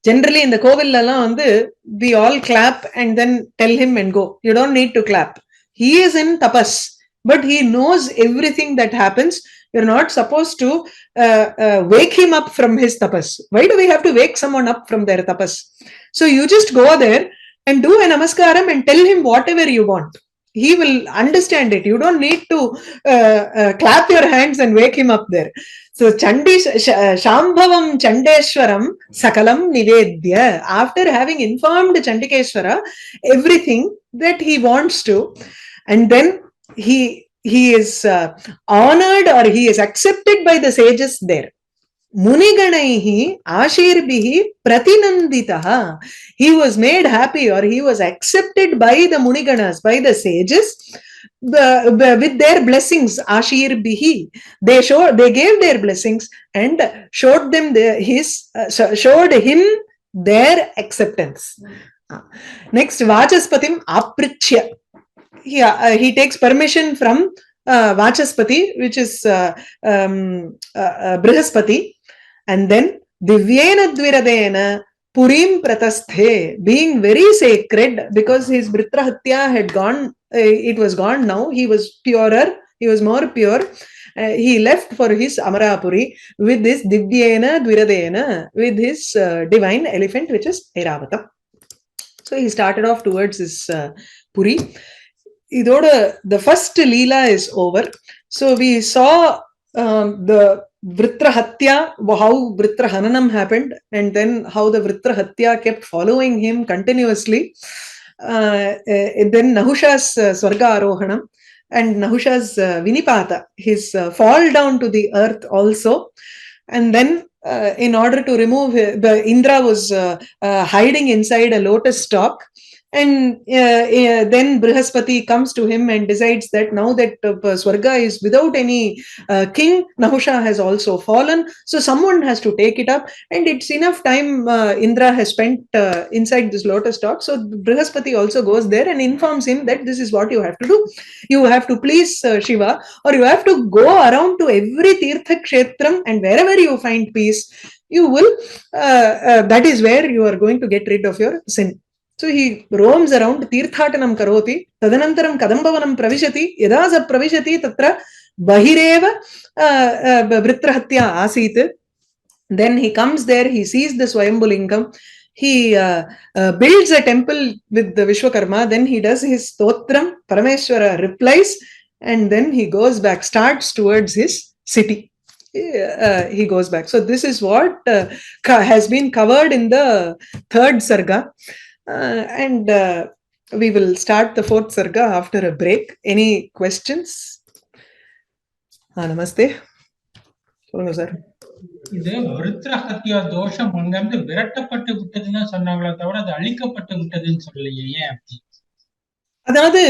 A: generally in the Kovil we all clap and then tell him and go. You don't need to clap. He is in tapas, but he knows everything that happens. You're not supposed to wake him up from his tapas. Why do we have to wake someone up from their tapas? So you just go there and do a namaskaram and tell him whatever you want. He will understand it. You don't need to clap your hands and wake him up there. So Shambhavam Chandeshwaram Sakalam Nivedya. After having informed Chandikeshwara everything that he wants to, and then he is honored or he is accepted by the sages there. Muniganaihi Ashirbihi Pratinanditaha. He was made happy or he was accepted by the Muniganas, by the sages, with their blessings. Ashirbihi. They gave their blessings and showed them showed him their acceptance. Next, Vachaspatim Aprithya. He takes permission from Vachaspati, which is Brihaspati. And then Divyena Dviradena Purim Pratasthe, being very sacred because his Vritrahatya had gone, it was gone now. He was purer, he was more pure. He left for his Amarapuri with this Divyena Dviradena, with his divine elephant, which is Airavata. So he started off towards his Puri. The first Leela is over. So we saw the Vritrahatya, how Vritrahananam happened, and then how the Vritrahatya kept following him continuously. Then Nahusha's Sarga Arohanam and Nahusha's Vinipata, his fall down to the earth also. And then in order to remove, Indra was hiding inside a lotus stalk. And then Brihaspati comes to him and decides that now that Swarga is without any king, Nahusha has also fallen. So someone has to take it up. And it's enough time Indra has spent inside this lotus stalk. So Brihaspati also goes there and informs him that this is what you have to do. You have to please Shiva, or you have to go around to every Tirtha Kshetram, and wherever you find peace, you will, that is where you are going to get rid of your sin. So he roams around, Tirthatanam karoti, tadanantaram kadambavanam pravishati, yadasa pravishati tatra bahireva Vritrahatya asit. Then he comes there, he sees the Swayambulingam, he builds a temple with the Vishwakarma, then he does his stotram, Parameshwara replies, and then he goes back, starts towards his city. He goes back. So this is what has been covered in the third Sarga. And we will start the fourth Sarga after a break. Any questions? Namaste. Solunga sir.
B: இது விருத்ரஹத்யா தோஷம் அங்கிருந்து விரட்டப்பட்டு விட்டதுன்னு சொன்னாங்களே தவிர அது அழிக்கப்பட்டு விட்டதுன்னு சொல்லலையே, ஏன் அப்படி?
A: அதாவது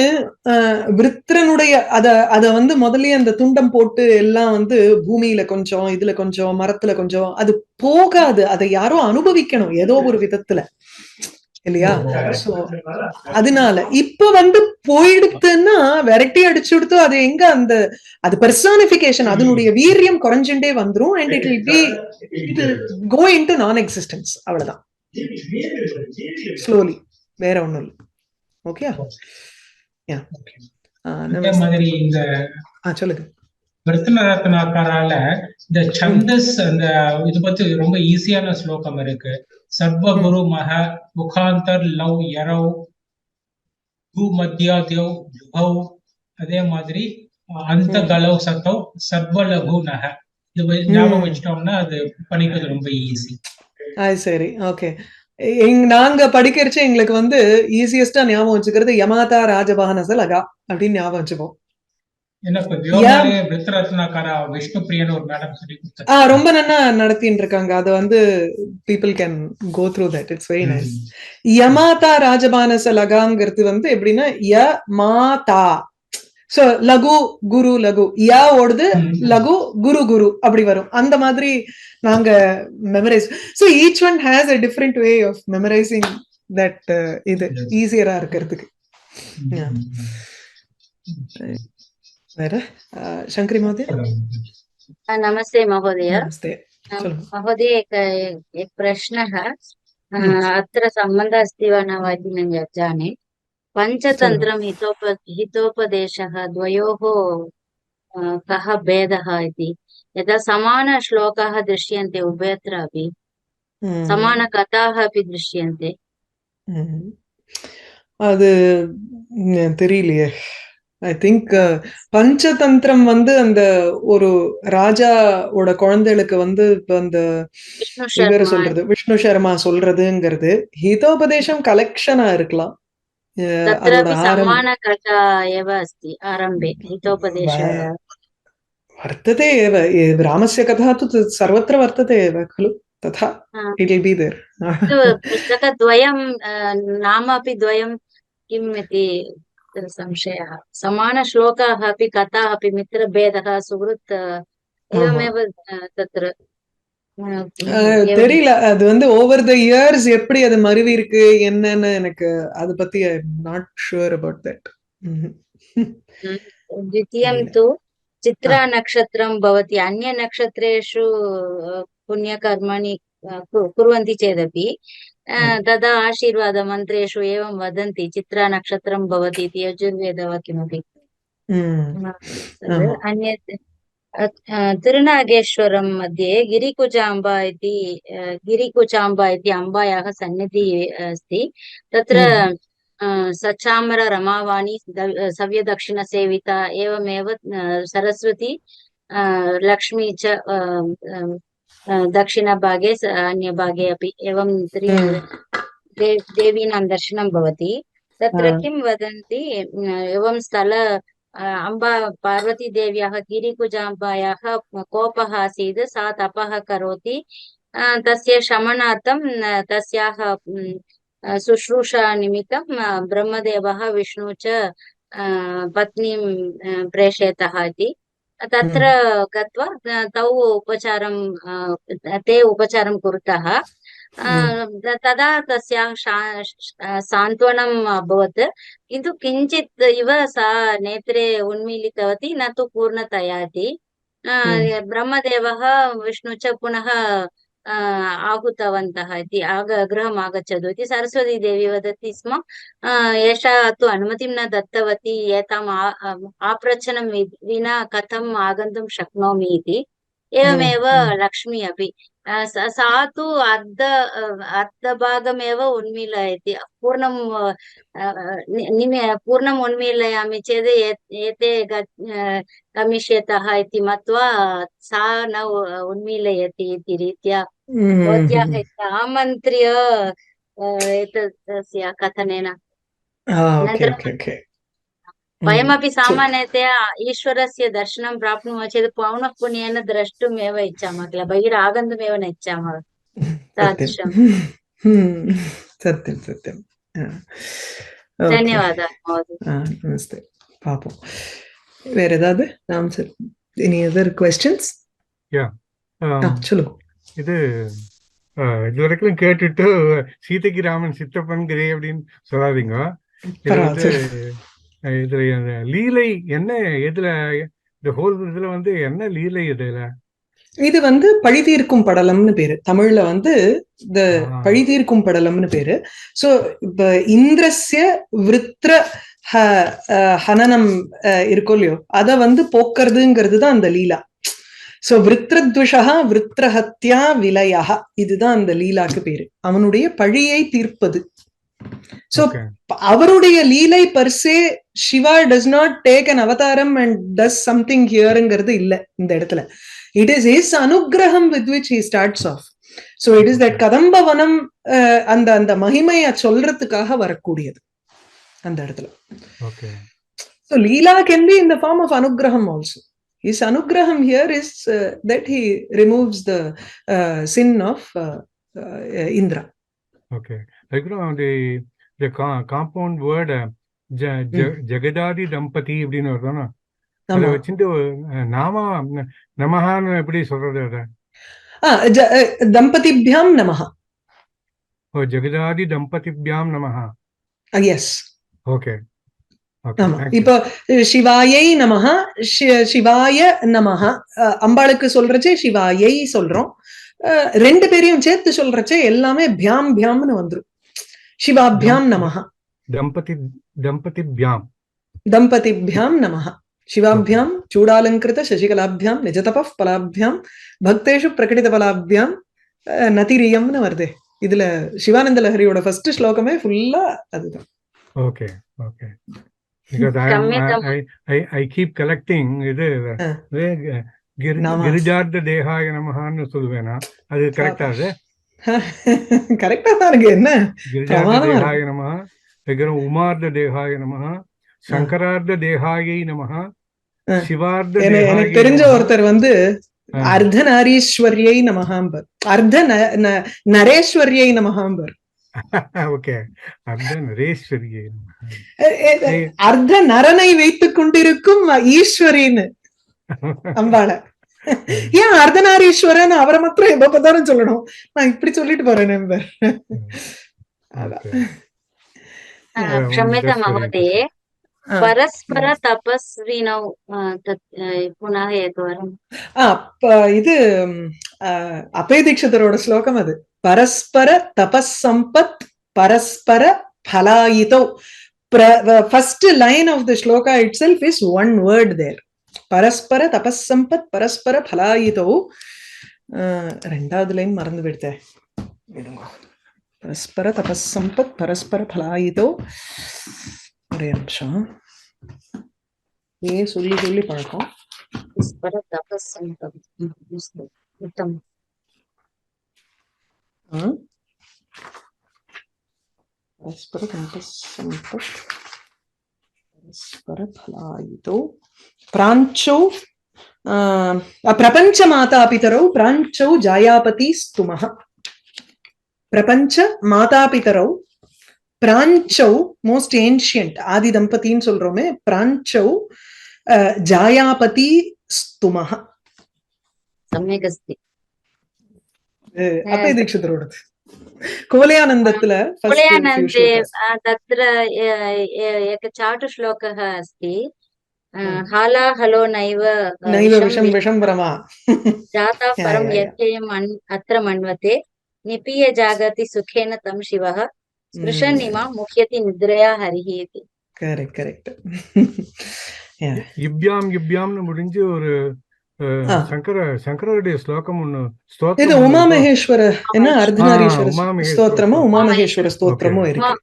A: விருத்திரனுடைய அத முதல்லயே அந்த துண்டம் போட்டு எல்லாம் பூமியில கொஞ்சம், இதுல கொஞ்சம், மரத்துல கொஞ்சம், அது போகாது. அதை யாரோ அனுபவிக்கணும் ஏதோ ஒரு விதத்துல, இல்லையா? சோ அதனால இப்ப போயிடுத்துன்னா விரட்டி அடிச்சு கொடுத்து அது எங்க அது பெர்சானிபிகேஷன், அதனுடைய வீரியம் குறைஞ்சுட்டே வந்துரும். And it will go into non existence. அவ்வளவுதான், ஸ்லோலி, வேற ஒண்ணும் இல்லை. ஓகே.
B: மாதிரி இந்த
A: சொல்லுங்க.
B: விருத்தரத்னாக்காரால இந்த சந்தஸ், அந்த இது பத்தி ரொம்ப ஈஸியான ஸ்லோகம் இருக்கு. சர்வகுரு மக முகாந்தர் லவ் யரவ் கு மத்யாத்யவ் யுகவ், அதே மாதிரி அந்த கலவ் சத்தவ் சர்வலகு நக. இது ஞாபகம் வச்சிட்டோம்னா அது பண்ணிக்கிறது ரொம்ப ஈஸி.
A: சரி, ஓகே. நாங்க படிக்கிறச்சு எங்களுக்கு வந்து ஈஸியஸ்டா ஞாபகம் வச்சுக்கிறது யமாதா ராஜபானச லகா அப்படின்னு ஞாபகம் வச்சுப்போம்.
B: என்ன இப்ப வியோமாலே விருத்தரத்னாக்காரா விஷ்ணு பிரியன்னு ஒரு மேடம் சொல்லி கொடுத்தாங்க.
A: ரொம்ப நல்லா நடத்தின்னு இருக்காங்க. அது வந்து people can go through that. It's very nice. யமாதா ராஜபானச லகாங்கிறது வந்து எப்படின்னா ய மாதா. சோ லகு குரு லகு யா ஓடுது, லகு குரு குரு அப்படி வரும். அந்த மாதிரி நாங்க memorize. So each one has a different way of memorizing that. இது ஈஸியரா இருக்கிறதுக்கு. வேற சங்கரி மहोदय.
C: नमस्ते महोदय.
A: नमस्ते.
C: महोदय एक प्रश्नः अत्र सम्बन्धः अस्ति वा न वा इति न जाने. पञ्चतन्त्रं हितोपदेशः द्वयोः कः भेदः इति. यदा समानश्लोकाः दृश्यन्ते उभयत्रापि समानकथाः अपि दृश्यन्ते.
A: அது தெரியலையே. ஐ திங்க் பஞ்சதந்திரம் வந்து அந்த ஒரு ராஜாவோட குழந்தைகளுக்கு வந்து இப்ப அந்த இவர் சொல்றது விஷ்ணு சர்மா சொல்றதுங்கிறது ஹிதோபதேசம் கலெக்ஷனா இருக்கலாம். वर्तते एव रामस्य कथा तु सर्वत्र वर्तते एव खलु तथा इट विल बी देयर.
C: पुस्तकद्वयं नाम अपि द्वयं किम् इति संशयः. समानश्लोकाः अपि कथाः अपि मित्रभेदः सुहृत् एवमेव तत्र
A: தெரியல. அது வந்து ஓவர் த இயர்ஸ் எப்படி அது மருவி இருக்கு என்னன்னு எனக்கு அது பத்தி I am not sure about that.
C: द्वितीयं तु चित्रा नक्षत्रं भवति. अन्य नक्षत्रेषु पुण्यकर्माणि कुर्वन्ति चेदपि तदा आशीर्वादमन्त्रेषु एवं वदन्ति चित्रा नक्षत्रं भवति इति यजुर्वेद वा किमपि. अन्यत् तिरुनागेश्वरं मध्ये गिरिकुजाम्बा इति अम्बायाः सन्निधिः अस्ति. तत्र सचामर रमावाणी सव्यदक्षिणसेविता एवमेव सरस्वती लक्ष्मी च दक्षिणभागे अन्यभागे अपि एवं देवीनां दर्शनं भवति. तत्र किं वदन्ति एवं स्थल अम्बा पार्वती देव्याः गिरिकुजाम्बायाः कोपः आसीत्. सा तपः करोति. तस्य शमनार्थं तस्याः शुश्रूषा निमित्तं ब्रह्मदेवः विष्णु च पत्नीं प्रेषयतः इति. तत्र गत्वा ते उपचारं कुरुतः. तदा तस्याः सान्त्वनम् अभवत्. किन्तु किञ्चित् इव सा नेत्रे उन्मीलितवती, न तु पूर्णतया इति. ब्रह्मदेवः विष्णु च पुनः आहूतवन्तः इति गृहम् आगच्छतु इति. सरस्वती देवी वदति स्म एषा तु अनुमतिं न दत्तवती, एताम् आप्रच्छनं विना कथम् आगन्तुं शक्नोमि इति. एवमेव लक्ष्मी अपि सा तु अर्धभागमेव उन्मीलयति. पूर्णम् उन्मीलयामि चेत् एते गमिष्यतः इति मत्वा सा न उन्मीलयति इति रीत्या भवत्याः आमन्त्र्य एतस्य कथनेन वयमपि सामान्यतया ईश्वरस्य दर्शनं प्राप्नुमः चेत् पौनः पुण्येन द्रष्टुमेव इच्छामः किल, बहिरागन्तुमेव न इच्छामः. तादृशं.
A: सत्यं सत्यं.
C: धन्यवादः महोदय.
A: नमस्ते. पापं வேற ஏதாவது answer? Any other questions?
D: Yeah
A: சொல்லுங்க.
D: இது இதுவரைக்கும் கேட்டுட்டு சீதைக்கு ராமன் சித்தப்பன்கிறே அப்படின்னு சொல்லாதீங்க. இது வந்து இதுல லீலை என்ன, இதுல இந்த ஹோல் இதுல வந்து என்ன லீலை இதுல?
A: இது வந்து பழிதீர்க்கும் படலம்னு பேரு. தமிழ்ல வந்து இந்த பழிதீர்க்கும் படலம்னு பேரு. சோ இப்ப இந்திரஸ்ய விருத்ர ஹனனம் இருக்கோ இல்லையோ அத வந்து போக்குறதுங்கிறது தான் அந்த லீலா. சோ விருத்ரத்விஷா விருத்ரஹத்யா விலயா, இதுதான் அந்த லீலாக்கு பேரு. அவனுடைய பழியை தீர்ப்பது. சோ அவருடைய லீலை per se Shiva does not take an அவதாரம் அண்ட் டஸ் சம்திங் ஹியர்ங்கிறது இல்ல இந்த இடத்துல. இட் இஸ் ஹிஸ் அனுகிரகம் with which he starts off. So it is that Kadambavanam அந்த அந்த மகிமையை சொல்றதுக்காக வரக்கூடியது அந்த இடத்துல.
D: Okay.
A: So Leela can be in the form of anugraham also. His anugraham here is that he removes the sin of Indra.
D: Okay. Like, the compound word ஜெகதாதி தம்பதி அப்படின்னு வருதானா, அதை வச்சுட்டு நமஹான்னு எப்படி சொல்றது? அத
A: தம்பதிபியாம் நமஹ.
D: ஓ, ஜெகதாதி தம்பதிபியாம் நமஹ.
A: எஸ்.
D: ஓகே.
A: இப்போ சிவாயை நமஹ, சிவாய நமஹ. அம்பாளுக்கு சொல்றச்சே சிவாயை சொல்றோம். ரெண்டு பேரையும் சேர்த்து சொல்றச்சே எல்லாமே பியாம் பியாம்னு வந்துரும். சிவாபியாம் நமஹ.
D: தம்பதிபியாம்
A: தம்பதிபியாம் நமஹ. சிவாபியாம் சூடாலங்கிருத சசிகலாபியாம் நிஜதப பலாபியாம் பக்தேஷு பிரகடித பலாபியாம் நதிரியம்னு வருது. இதுல சிவானந்த லஹரியோட ஃபர்ஸ்ட் ஸ்லோகமே ஃபுல்லா அதுதான்.
D: Okay okay. Because I keep collecting இது கிரிஜார்த்த தேகாய நமஹான்னு சொல்லுவேனா, அது கரெக்டா? அது
A: கரெக்டா தான் இருக்கு. என்ன
D: கிரிஜார்த்த தேகாய நமஹ, அதுக்கப்புறம் உமார்த்த தேகாய நமஹ, சங்கரார்த்த தேகாயை நமஹ, சிவார்த்த தேகாயை.
A: எனக்கு தெரிஞ்ச ஒருத்தர் வந்து அர்த்த நாரீஸ்வரியை நமஹாம்பர், அர்த்த நரேஸ்வரியை நமஹாம்பர்.
D: ஓகே. அர்த்த நரேஸ்வரியை,
A: அர்த்த நரனை வைத்துக் கொண்டிருக்கும் ஈஸ்வரின்னு அம்பாள. ஏன் அர்த்தநாரீஸ்வரன் அவரை மாத்திரம் எப்ப பார்த்தாலும் சொல்லணும்? நான் இப்படி சொல்லிட்டு போறேன் நம்பர்.
C: क्षम्यतां महोदये, परस्पर तपस्विनौ पुनः एकवारं.
A: இது அப்பய தீட்சிதரோட ஸ்லோகம் அது. பரஸ்பர தபஸ்சம்பத் பரஸ்பர பலாயிதோ. First line of the shloka itself is one word there. பரஸ்பர தபஸ்சம்பத் பரஸ்பர பலாயிதோ. ரெண்டாவது லைன் மறந்து விடுத்தேன். பரஸ்பர தபஸ்சம்பத் பரஸ்பர பலாயிதோ. ஒரே நிமிஷம். சொல்லி சொல்லி பழக்கம்.
C: பரஸ்பர தபஸ்சம்பத் உத்தம்.
A: பரஸ்பர தபஸ்சம்பத் பரஸ்பர பலாயிதோ. பிராஞ்சௌ பிரபஞ்ச மாதாபிதரௌ பிராஞ்சௌ ஜாயாபதி ஸ்துமஹ. பிரபஞ்ச மாதாபிதரௌ பிராஞ்சௌ மோஸ்ட் ஏன்ஷியன்ட் ஆதி தம்பதின்னு சொல்றோமே, பிராஞ்சௌ ஜாயாபதி ஸ்துமஹ.
C: சமயக் அஸ்தி.
A: அப்பய தீட்சிதரோடது. कुवलयानन्दத்துல
C: कुवलयानन्दे तत्र एक चाटु श्लोकः अस्ति. हालाहलो नैव
A: विषं विषं भ्रमा
C: जाता परं यत्ययम् अत्र मन्वते निपीय जागति सुखेन तं शिवः स्पृशन्निमा मुह्यति निद्रया हरिः इति.
A: Correct correct.
D: யுப்யாம்னு முடிஞ்சு ஒரு சங்கரருடைய ஸ்லோகம் ஒண்ணு.
A: இது உமாமகேஸ்வர என்ன அர்த்தநாரீஸ்வர ஸ்தோத்திரமோ உமாமகேஸ்வர ஸ்தோத்திரமோ இருக்கு.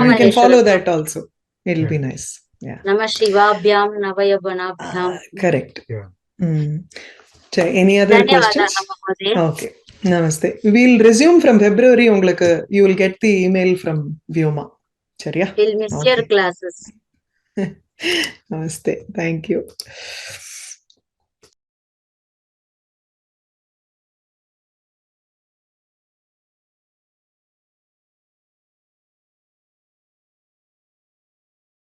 A: You can follow that also. It will be nice. Yeah.
C: Namah Shivaabhyam Navayabhanabhyam.
A: Correct. Any other questions? Okay. Namaste. We will resume from February. உங்களுக்கு you will get the email from Vyoma. சரியா?
C: We'll miss your classes.
A: Namaste. Thank you.